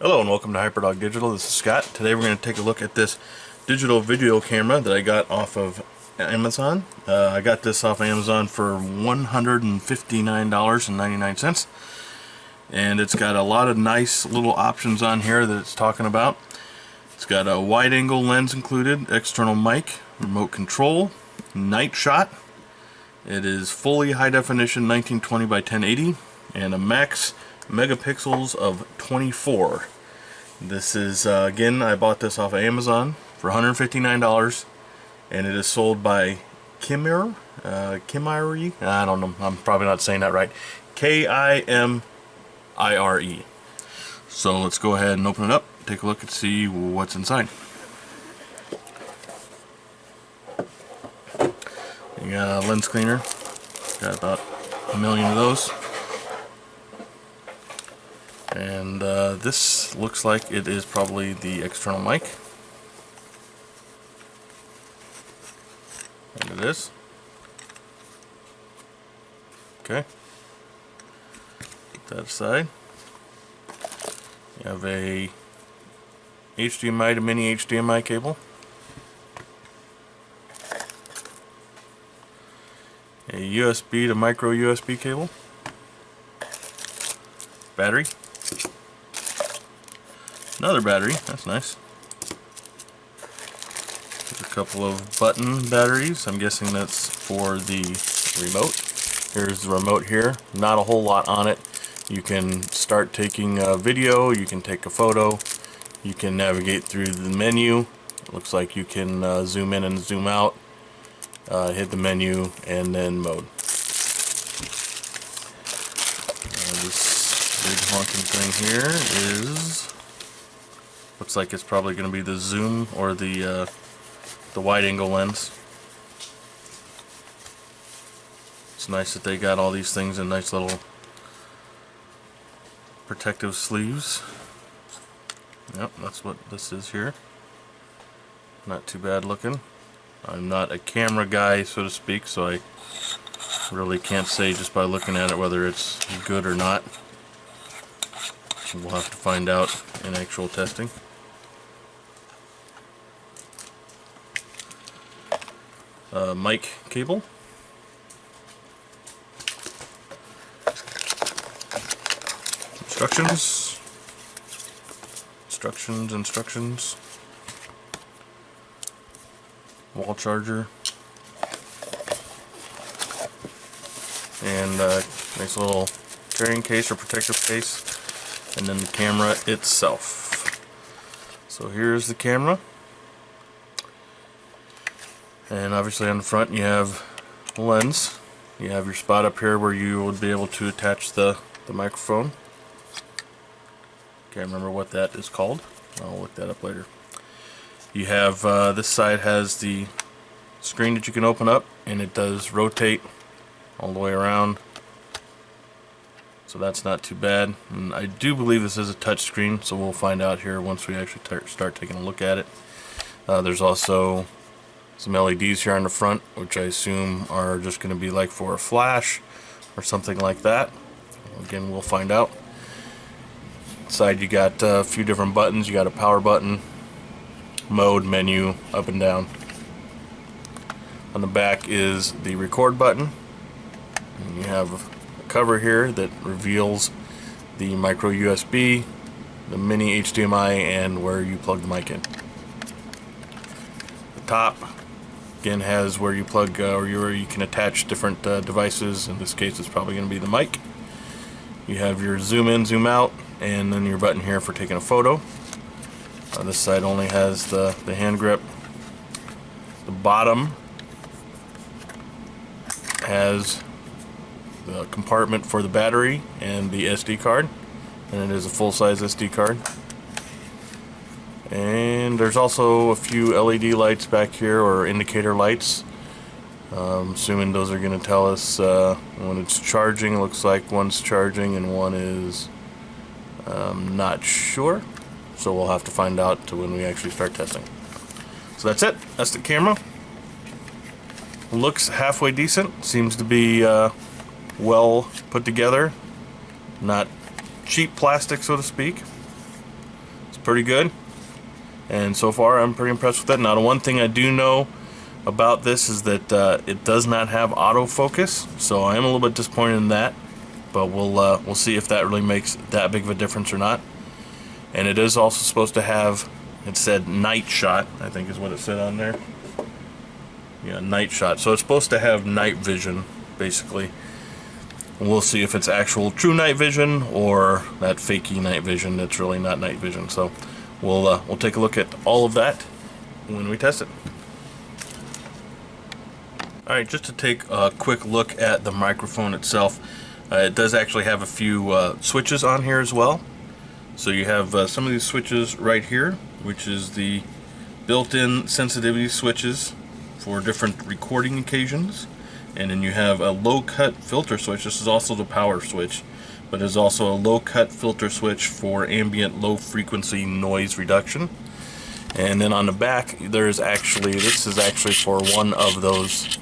Hello and welcome to HyperDog Digital. This is Scott. Today we're going to take a look at this digital video camera that I got off of Amazon. I got this off Amazon for $159.99, and it's got a lot of nice little options on here that it's talking about. It's got a wide angle lens included, external mic, remote control, night shot. It is fully high definition 1920 by 1080 and a max megapixels of 24. This is again, I bought this off of Amazon for $159, and it is sold by Kimire. I don't know, I'm probably not saying that right. Kimire. So let's go ahead and open it up, take a look and see what's inside. You got a lens cleaner, got about a million of those. And this looks like it is probably the external mic. And it is. Okay. Put that aside. You have a HDMI to mini HDMI cable. A USB to micro USB cable. Battery. Another battery, that's nice. There's a couple of button batteries. I'm guessing that's for the remote. Here's the remote here. Not a whole lot on it. You can start taking a video, you can take a photo, you can navigate through the menu. It looks like you can zoom in and zoom out, hit the menu, and then mode. This big honking thing here is, looks like it's probably going to be the zoom or the wide angle lens. It's nice that they got all these things in nice little protective sleeves. Yep, that's what this is here. Not too bad looking. I'm not a camera guy, so to speak, so I really can't say just by looking at it whether it's good or not. We'll have to find out in actual testing. Mic cable. Instructions. Wall charger. And nice little carrying case or protective case. And then the camera itself. So here's the camera. And obviously on the front you have the lens. You have your spot up here where you would be able to attach the microphone. Can't remember what that is called. I'll look that up later. You have this side has the screen that you can open up, and it does rotate all the way around. So that's not too bad. And I do believe this is a touch screen, so we'll find out here once we actually start taking a look at it. There's also some LEDs here on the front, which I assume are just going to be like for a flash or something like that. Again, we'll find out. Inside you got a few different buttons. You got a power button, mode, menu, up and down. On the back is the record button. And you have a cover here that reveals the micro USB, the mini HDMI, and where you plug the mic in. The top again has where you plug or where you can attach different devices. In this case it's probably going to be the mic. You have your zoom in, zoom out, and then your button here for taking a photo. This side only has the hand grip. The bottom has the compartment for the battery and the SD card, and it is a full-size SD card. And there's also a few LED lights back here, or indicator lights. Assuming those are going to tell us when it's charging. It looks like one's charging and one is not sure, so we'll have to find out when we actually start testing. So that's it. That's the camera. Looks halfway decent. Seems to be well put together. Not cheap plastic, so to speak. pretty good, and so far I'm pretty impressed with that. Now, the one thing I do know about this is that it does not have autofocus, so I am a little bit disappointed in that, but we'll see if that really makes that big of a difference or not. And it is also supposed to have, it said night shot, I think is what it said on there. Yeah, night shot. So it's supposed to have night vision, basically. We'll see if it's actual true night vision or that fakey night vision that's really not night vision. So we'll take a look at all of that when we test it. Alright, just to take a quick look at the microphone itself, it does actually have a few switches on here as well. So you have some of these switches right here, which is the built-in sensitivity switches for different recording occasions. And then you have a low-cut filter switch. This is also the power switch, but there's also a low-cut filter switch for ambient low-frequency noise reduction. And then on the back, this is actually for one of those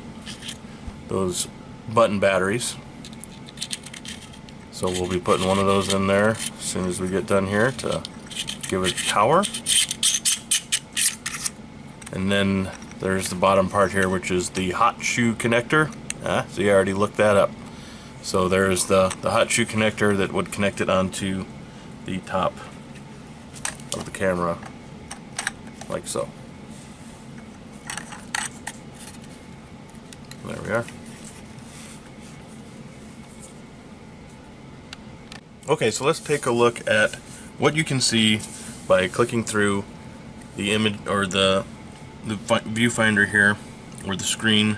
button batteries. So we'll be putting one of those in there as soon as we get done here to give it power. And then there's the bottom part here, which is the hot shoe connector. So you already looked that up. So there's the hot shoe connector that would connect it onto the top of the camera, like so. There we are. Okay, so let's take a look at what you can see by clicking through the image or the viewfinder here, or the screen.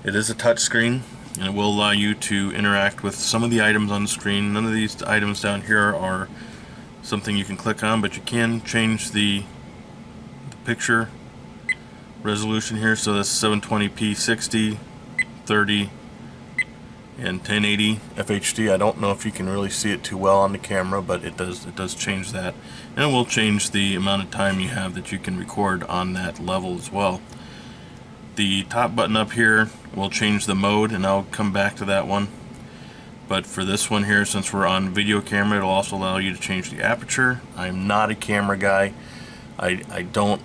It is a touch screen, and it will allow you to interact with some of the items on the screen. None of these items down here are something you can click on, but you can change the picture resolution here. So that's 720p 60, 30, and 1080 FHD. I don't know if you can really see it too well on the camera, but it does change that, and it will change the amount of time you have that you can record on that level as well. The top button up here will change the mode, and I'll come back to that one. But for this one here, since we're on video camera, it'll also allow you to change the aperture. I'm not a camera guy. I don't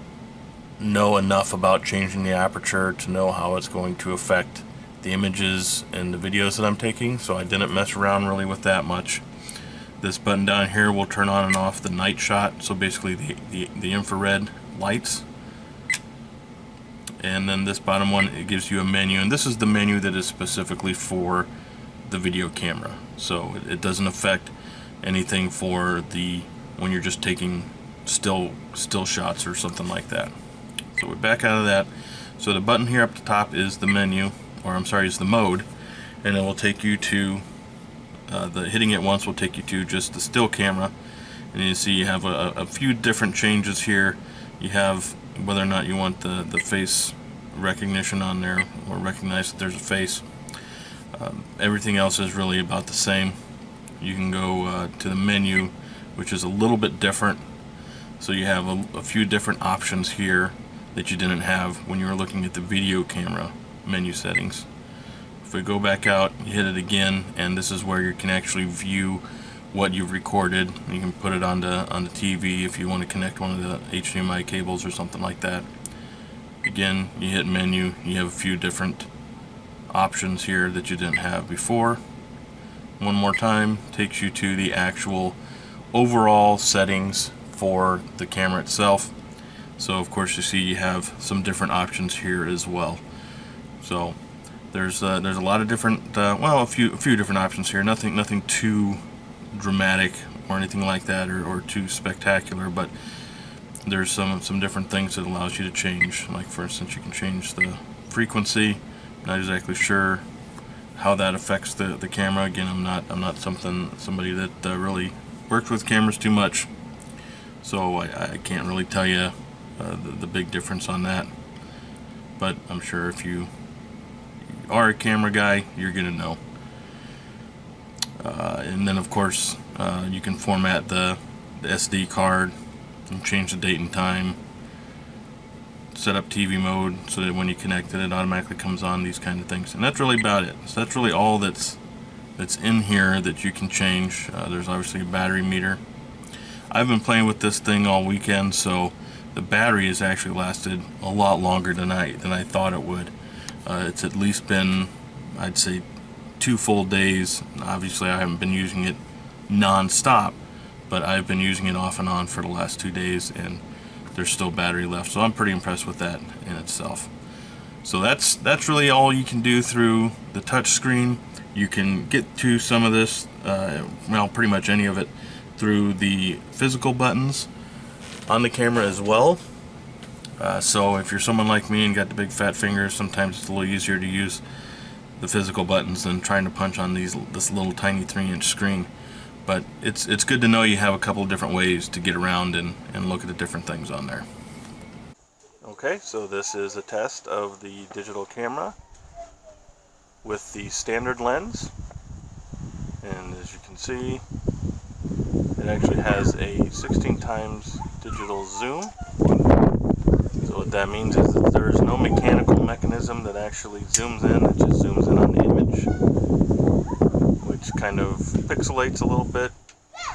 know enough about changing the aperture to know how it's going to affect the images and the videos that I'm taking, so I didn't mess around really with that much. This button down here will turn on and off the night shot, so basically the infrared lights. And then this bottom one, it gives you a menu, and this is the menu that is specifically for the video camera, so it doesn't affect anything for when you're just taking still shots or something like that. So we're back out of that. So the button here up the top is the menu, or I'm sorry, is the mode, and it will take you to hitting it once will take you to just the still camera. And you see you have a few different changes here. You have whether or not you want the face recognition on there, or recognize that there's a face. Everything else is really about the same. You can go to the menu, which is a little bit different. So you have a few different options here that you didn't have when you were looking at the video camera menu settings. If we go back out, you hit it again, and this is where you can actually view what you've recorded. You can put it on the TV if you want to connect one of the HDMI cables or something like that. Again, you hit menu, you have a few different options here that you didn't have before. One more time takes you to the actual overall settings for the camera itself. So of course you see you have some different options here as well. So there's a lot of different well, a few different options here. Nothing too dramatic or anything like that, or too spectacular, but there's some different things that allows you to change. Like for instance, you can change the frequency. Not exactly sure how that affects the camera. Again, I'm not somebody that really works with cameras too much, so I can't really tell you the big difference on that. But I'm sure if you are a camera guy, you're gonna know. And then of course you can format the SD card and change the date and time, set up TV mode so that when you connect it automatically comes on, these kind of things. And that's really about it. So that's really all that's in here that you can change. There's obviously a battery meter. I've been playing with this thing all weekend, so the battery has actually lasted a lot longer than I thought it would. It's at least been, I'd say, 2 full days. Obviously I haven't been using it non-stop, but I've been using it off and on for the last 2 days, and there's still battery left, so I'm pretty impressed with that in itself. So that's really all you can do through the touch screen. You can get to some of this, well, pretty much any of it, through the physical buttons on the camera as well. So if you're someone like me and got the big fat fingers, sometimes it's a little easier to use the physical buttons than trying to punch on this little tiny 3-inch screen. But it's good to know you have a couple of different ways to get around and look at the different things on there. Okay, so this is a test of the digital camera with the standard lens, and as you can see, it actually has a 16 times digital zoom. So what that means is that there's no mechanical mechanism that actually zooms in, it just zooms in on the image, which kind of pixelates a little bit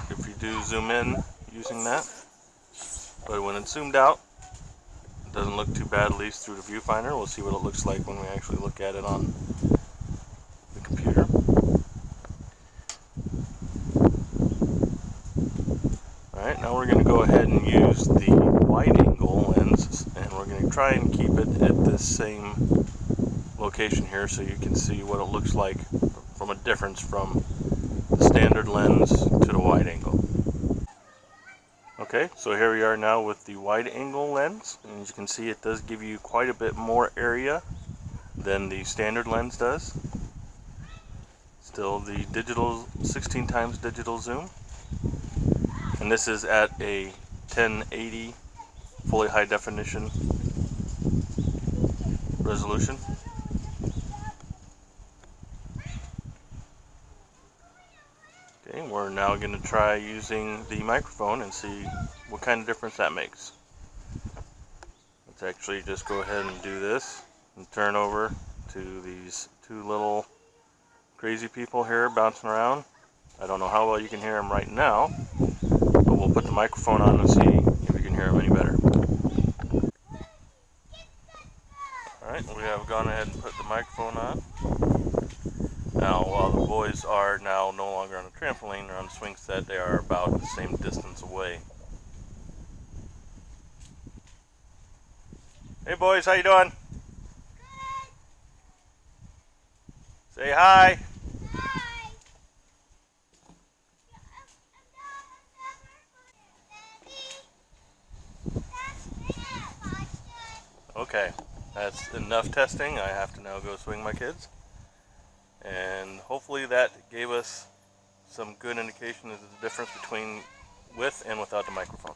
if you do zoom in using that. But when it's zoomed out, it doesn't look too bad, at least through the viewfinder. We'll see what it looks like when we actually look at it on the computer. Alright, now we're going to go ahead and use the wide angle lens, and we're going to try and keep it at this same location here so you can see what it looks like from a difference from the standard lens to the wide angle. Okay, so here we are now with the wide angle lens, and as you can see, it does give you quite a bit more area than the standard lens does. Still the digital 16 times digital zoom, and this is at a 1080 fully high definition resolution. Okay, we're now going to try using the microphone and see what kind of difference that makes. Let's actually just go ahead and do this and turn over to these two little crazy people here bouncing around. I don't know how well you can hear them right now, but we'll put the microphone on and see if you can hear them any better. Alright, we have gone ahead and put the microphone on. Now, while the boys are now no longer on the trampoline or on the swing set, they are about the same distance away. Hey boys, how you doing? Good. Say hi. Hi. Okay, that's enough testing. I have to now go swing my kids. And hopefully that gave us some good indication of the difference between with and without the microphone.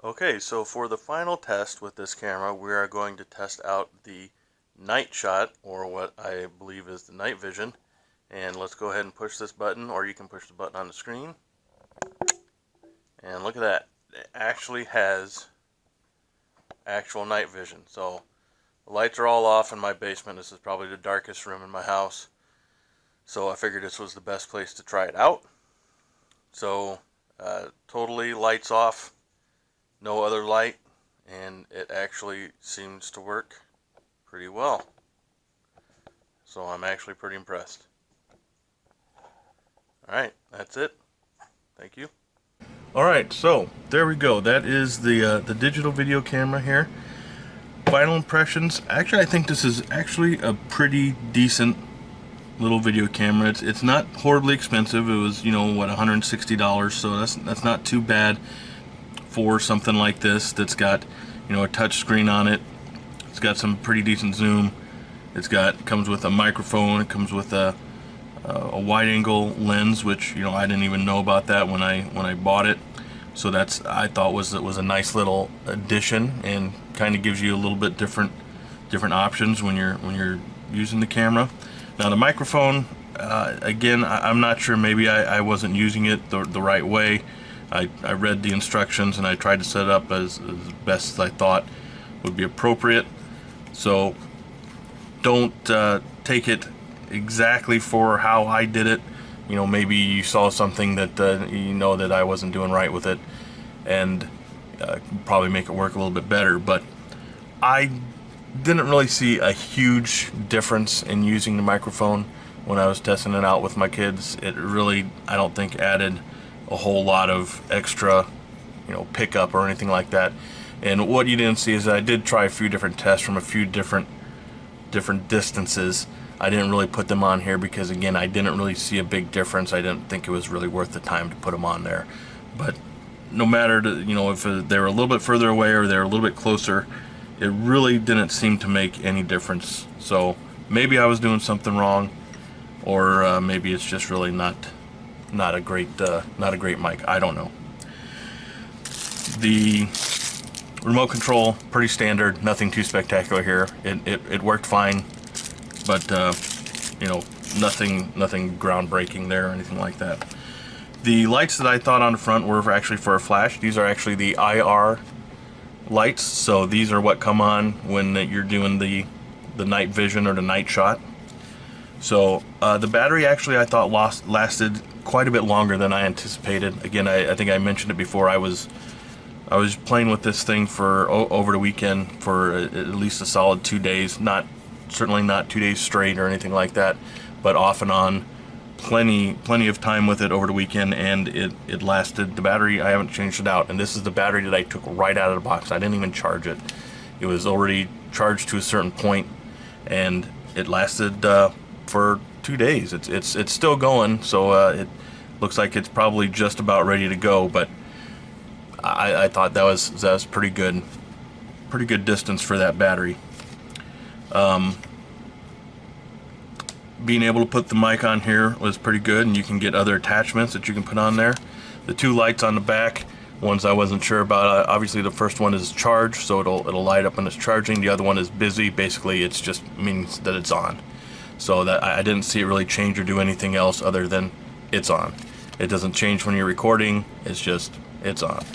Okay, so for the final test with this camera, we are going to test out the night shot, or what I believe is the night vision. And let's go ahead and push this button, or you can push the button on the screen. And look at that, it actually has actual night vision. So the lights are all off in my basement. This is probably the darkest room in my house. So I figured this was the best place to try it out. So totally lights off, no other light, and it actually seems to work pretty well. So I'm actually pretty impressed. Alright, that's it. Thank you. Alright, so there we go. That is the digital video camera here. Final impressions. Actually, I think this is actually a pretty decent little video camera. It's not horribly expensive. It was, you know, what, $160, so that's not too bad for something like this that's got, you know, a touch screen on it. It's got some pretty decent zoom. Comes with a microphone. It comes with a wide angle lens, which, you know, I didn't even know about that when I bought it. So I thought was a nice little addition, and kind of gives you a little bit different options when you're using the camera. Now the microphone, again, I'm not sure, maybe I wasn't using it the right way. I read the instructions and I tried to set it up as best as I thought would be appropriate. So don't take it exactly for how I did it. you know, maybe you saw something that you know that I wasn't doing right with it, and probably make it work a little bit better. But I didn't really see a huge difference in using the microphone when I was testing it out with my kids. It really, I don't think, added a whole lot of extra, you know, pickup or anything like that. And what you didn't see is that I did try a few different tests from a few different distances. I didn't really put them on here because, again, I didn't really see a big difference. I didn't think it was really worth the time to put them on there. But no matter, you know, if they were a little bit further away or they were a little bit closer, it really didn't seem to make any difference. So maybe I was doing something wrong, or maybe it's just really not a great mic. I don't know. The remote control, pretty standard, nothing too spectacular here. It worked fine, but you know, nothing groundbreaking there or anything like that. The lights that I thought on the front were actually for a flash. These are actually the IR lights, so these are what come on when you're doing the night vision or the night shot. So the battery actually I thought lasted quite a bit longer than I anticipated. Again, I think I mentioned it before. I was playing with this thing for over the weekend for at least a solid 2 days. Certainly not 2 days straight or anything like that, but off and on. Plenty of time with it over the weekend, and it lasted. The battery, I haven't changed it out, and this is the battery that I took right out of the box. I didn't even charge it. It was already charged to a certain point, and it lasted for 2 days. It's still going, so it looks like it's probably just about ready to go. But I thought that was pretty good distance for that battery. Being able to put the mic on here was pretty good, and you can get other attachments that you can put on there. The two lights on the back, ones I wasn't sure about, obviously the first one is charged, so it'll light up when it's charging. The other one is busy. Basically, it's just means that it's on. So that I didn't see it really change or do anything else other than it's on. It doesn't change when you're recording. It's on.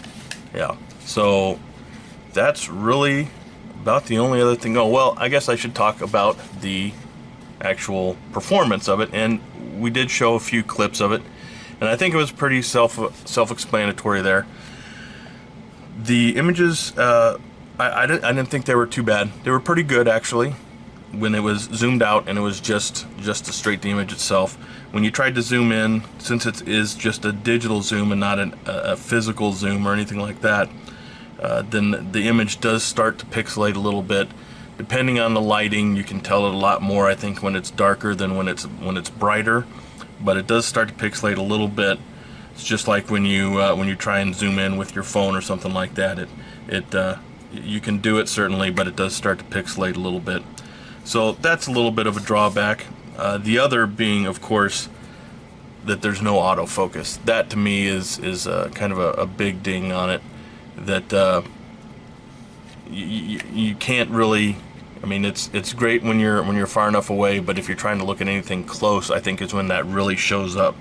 Yeah. So that's really about the only other thing. Oh, well, I guess I should talk about the actual performance of it, and we did show a few clips of it, and I think it was pretty self-explanatory there. The images, I didn't think they were too bad. They were pretty good, actually, when it was zoomed out and it was just straight the image itself. When you tried to zoom in, since it is just a digital zoom and not a physical zoom or anything like that, then the image does start to pixelate a little bit. Depending on the lighting, you can tell it a lot more, I think, when it's darker than when it's brighter. But it does start to pixelate a little bit. It's just like when you try and zoom in with your phone or something like that. You can do it certainly, but it does start to pixelate a little bit. So that's a little bit of a drawback. The other being, of course, that there's no autofocus. That to me is kind of a big ding on it. That you can't really. I mean, it's great when you're far enough away, but if you're trying to look at anything close, I think is when that really shows up.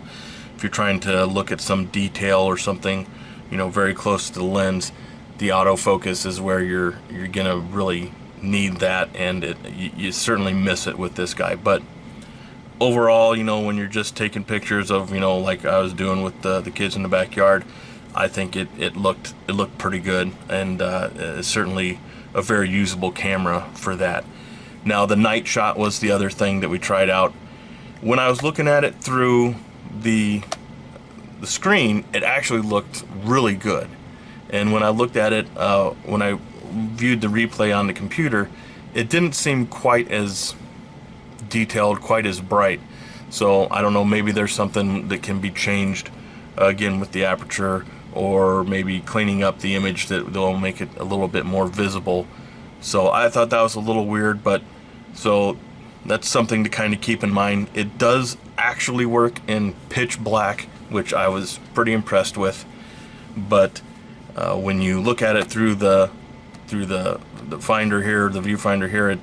If you're trying to look at some detail or something, you know, very close to the lens, the autofocus is where you're gonna really need that, and you certainly miss it with this guy. But overall, you know, when you're just taking pictures of, you know, like I was doing with the kids in the backyard, I think it looked pretty good, and it's certainly a very usable camera for that. Now, the night shot was the other thing that we tried out. When I was looking at it through the screen, it actually looked really good. And when I looked at it, when I viewed the replay on the computer, it didn't seem quite as detailed, quite as bright. So I don't know, maybe there's something that can be changed again with the aperture, or maybe cleaning up the image that will make it a little bit more visible. So I thought that was a little weird, but so that's something to kind of keep in mind. It does actually work in pitch black, which I was pretty impressed with. But when you look at it through the finder here, the viewfinder here,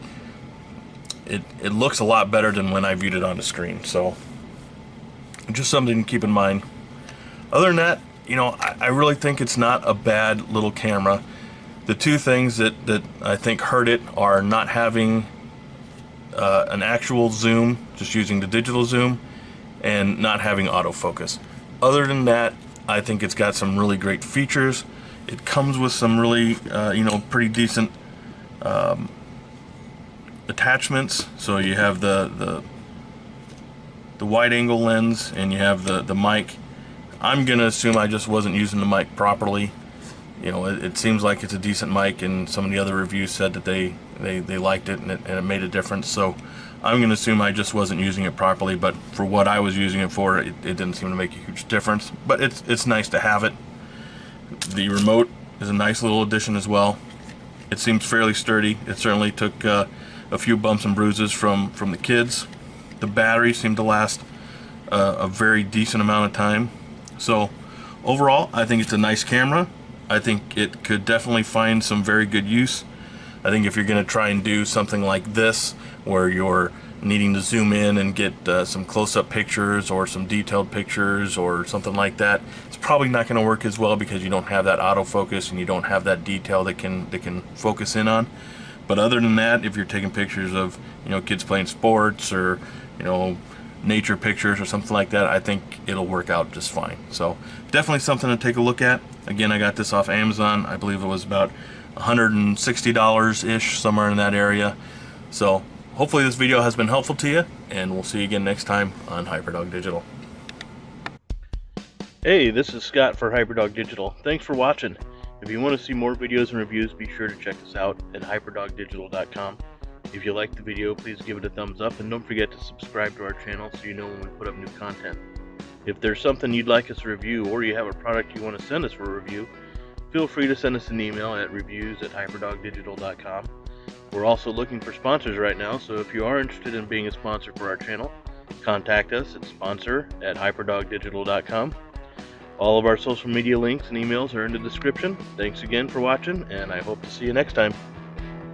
it looks a lot better than when I viewed it on the screen. So just something to keep in mind. Other than that, you know, I really think it's not a bad little camera. The two things that I think hurt it are not having an actual zoom, just using the digital zoom, and not having autofocus. Other than that, I think it's got some really great features. It comes with some really, pretty decent attachments. So you have the wide angle lens, and you have the mic. I'm gonna assume I just wasn't using the mic properly. It seems like it's a decent mic, and some of the other reviews said that they liked it, and it made a difference. So I'm gonna assume I just wasn't using it properly, but for what I was using it for, it didn't seem to make a huge difference. But it's nice to have it. The remote is a nice little addition as well. It seems fairly sturdy. It certainly took a few bumps and bruises from the kids. The battery seemed to last a very decent amount of time. So overall, I think it's a nice camera. I think it could definitely find some very good use. I think if you're going to try and do something like this, where you're needing to zoom in and get some close-up pictures or some detailed pictures or something like that, it's probably not going to work as well because you don't have that autofocus and you don't have that detail that can focus in on. But other than that, if you're taking pictures of kids playing sports or nature pictures or something like that, I think it'll work out just fine. So definitely something to take a look at. Again, I got this off Amazon. I believe it was about $160-ish, somewhere in that area. So hopefully this video has been helpful to you, and we'll see you again next time on HyperDog Digital. Hey, this is Scott for HyperDog Digital. Thanks for watching. If you want to see more videos and reviews, be sure to check us out at hyperdogdigital.com. If you liked the video, please give it a thumbs up, and don't forget to subscribe to our channel so you know when we put up new content. If there's something you'd like us to review, or you have a product you want to send us for a review, feel free to send us an email at reviews@hyperdogdigital.com. We're also looking for sponsors right now, so if you are interested in being a sponsor for our channel, contact us at sponsor@hyperdogdigital.com. All of our social media links and emails are in the description. Thanks again for watching, and I hope to see you next time.